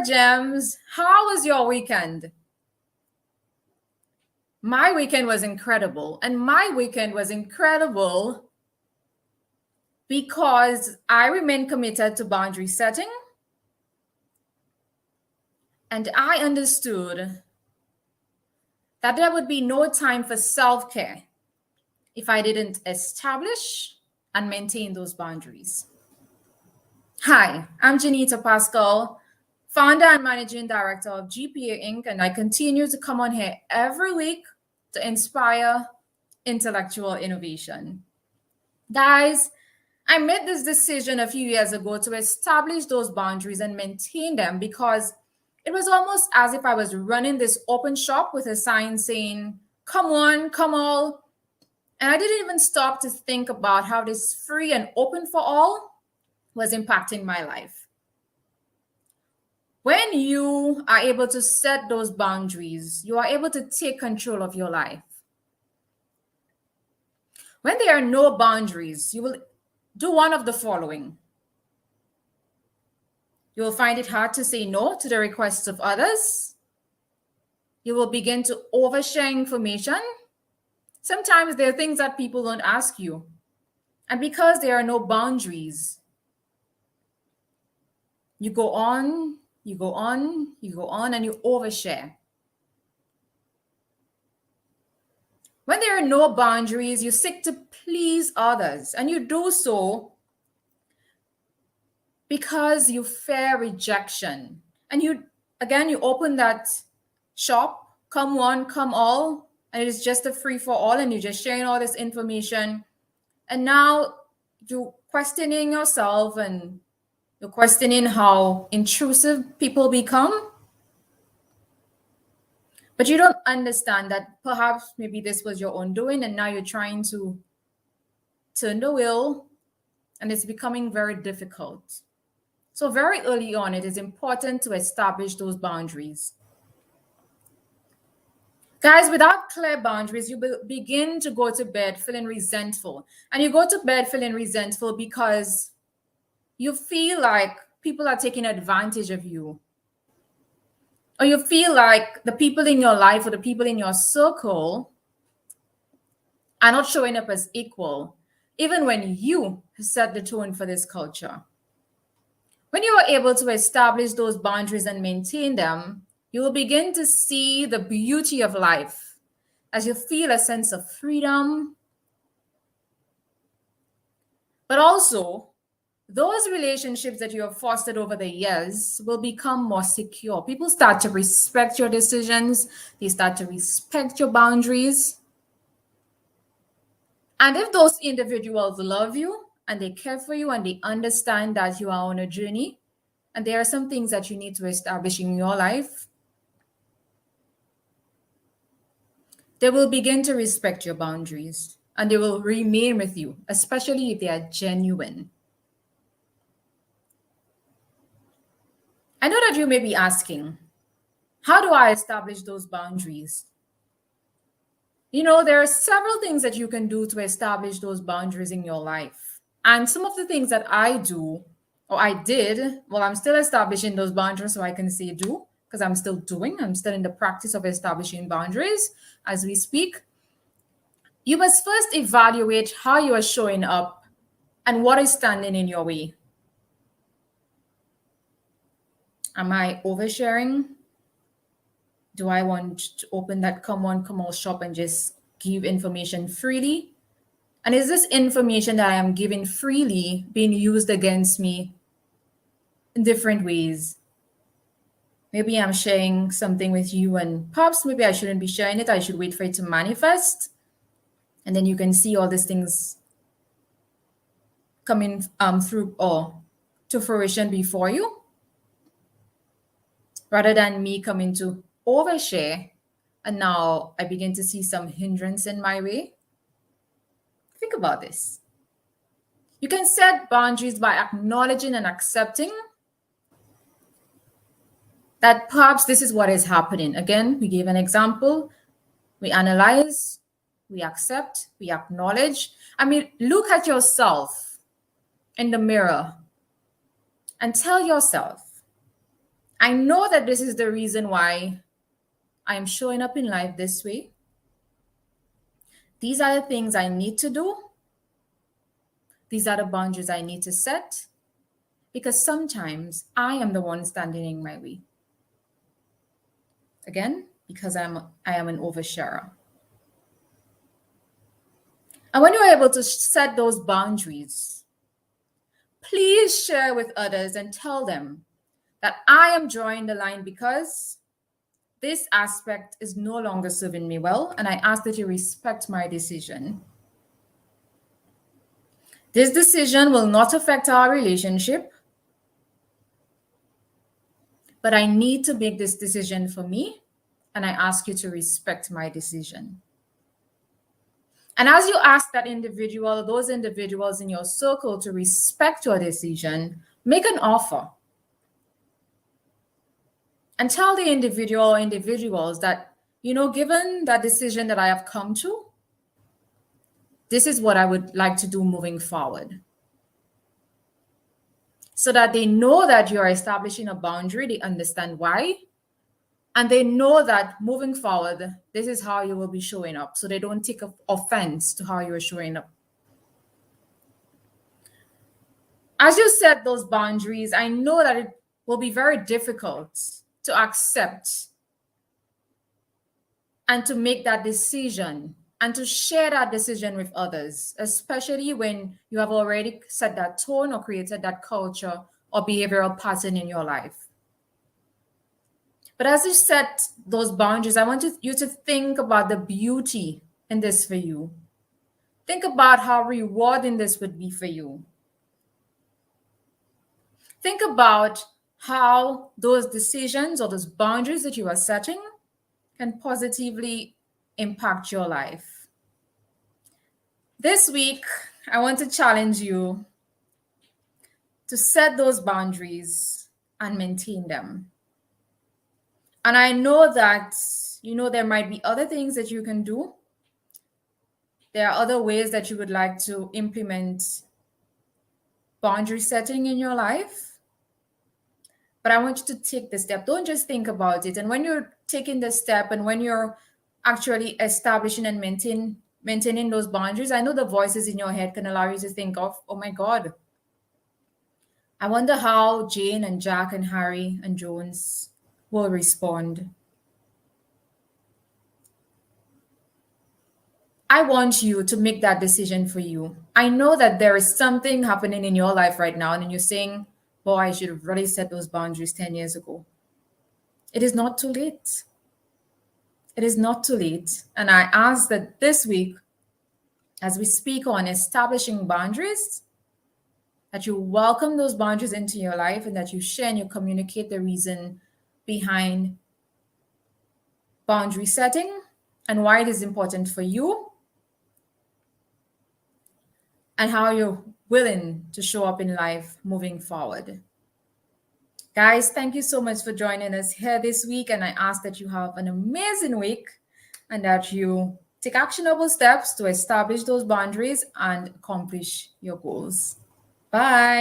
there, gems. How was your weekend? My weekend was incredible. And my weekend was incredible because I remain committed to boundary setting. And I understood that there would be no time for self-care if I didn't establish and maintain those boundaries. Hi, I'm Janita Pascal, founder and managing director of G.P.A Inc., and I continue to come on here every week to inspire intellectual innovation. Guys, I made this decision a few years ago to establish those boundaries and maintain them because it was almost as if I was running this open shop with a sign saying, "Come on, come all." And I didn't even stop to think about how this free and open for all was impacting my life. When you are able to set those boundaries, you are able to take control of your life. When there are no boundaries, you will do one of the following. You will find it hard to say no to the requests of others. You will begin to overshare information. Sometimes there are things that people don't ask you. And because there are no boundaries, you go on, you go on, you go on, and you overshare. When there are no boundaries, you seek to please others, and you do so because you fear rejection. And you open that shop, come one, come all, and it is just a free for all, and you're just sharing all this information. And now you're questioning yourself and you're questioning how intrusive people become. But you don't understand that perhaps maybe this was your own doing, and now you're trying to turn the wheel, and it's becoming very difficult. So very early on, it is important to establish those boundaries. Guys, without clear boundaries, you begin to go to bed feeling resentful. And you go to bed feeling resentful because you feel like people are taking advantage of you. Or you feel like the people in your life or the people in your circle are not showing up as equal, even when you set the tone for this culture. When you are able to establish those boundaries and maintain them, you will begin to see the beauty of life as you feel a sense of freedom. But also, those relationships that you have fostered over the years will become more secure. People start to respect your decisions. They start to respect your boundaries. And if those individuals love you and they care for you and they understand that you are on a journey and there are some things that you need to establish in your life, they will begin to respect your boundaries and they will remain with you, especially if they are genuine. I know that you may be asking, how do I establish those boundaries? You know, there are several things that you can do to establish those boundaries in your life. And some of the things that I do, or I did, well, I'm still establishing those boundaries, so I can say do, because I'm still in the practice of establishing boundaries as we speak. You must first evaluate how you are showing up and what is standing in your way. Am I oversharing? Do I want to open that come on, come all shop and just give information freely? And is this information that I am giving freely being used against me in different ways? Maybe I'm sharing something with you and perhaps maybe I shouldn't be sharing it. I should wait for it to manifest. And then you can see all these things coming through or to fruition before you, rather than me coming to overshare. And now I begin to see some hindrance in my way. Think about this. You can set boundaries by acknowledging and accepting that perhaps this is what is happening. Again, we gave an example. We analyze, we accept, we acknowledge. I mean, look at yourself in the mirror and tell yourself, I know that this is the reason why I am showing up in life this way. These are the things I need to do. These are the boundaries I need to set, because sometimes I am the one standing in my way. Again, because I am an oversharer. And when you're able to set those boundaries, please share with others and tell them that I am drawing the line because this aspect is no longer serving me well, and I ask that you respect my decision. This decision will not affect our relationship, but I need to make this decision for me, and I ask you to respect my decision. And as you ask that individual, those individuals in your circle to respect your decision, make an offer. And tell the individual or individuals that, given that decision that I have come to, this is what I would like to do moving forward. So that they know that you're establishing a boundary, they understand why, and they know that moving forward, this is how you will be showing up, so they don't take offense to how you're showing up. As you set those boundaries, I know that it will be very difficult to accept and to make that decision and to share that decision with others, especially when you have already set that tone or created that culture or behavioral pattern in your life. But as you set those boundaries, I want you to think about the beauty in this for you. Think about how rewarding this would be for you. Think about how those decisions or those boundaries that you are setting can positively impact your life. This week, I want to challenge you to set those boundaries and maintain them. And I know that, there might be other things that you can do. There are other ways that you would like to implement boundary setting in your life. But I want you to take the step. Don't just think about it. And when you're taking the step and when you're actually establishing and maintaining those boundaries, I know the voices in your head can allow you to think of, oh my God, I wonder how Jane and Jack and Harry and Jones will respond. I want you to make that decision for you. I know that there is something happening in your life right now, and you're saying, boy, I should have really set those boundaries 10 years ago. It is not too late. It is not too late. And I ask that this week, as we speak on establishing boundaries, that you welcome those boundaries into your life and that you share and you communicate the reason behind boundary setting and why it is important for you and how you're willing to show up in life moving forward. Guys, thank you so much for joining us here this week. And I ask that you have an amazing week and that you take actionable steps to establish those boundaries and accomplish your goals. Bye.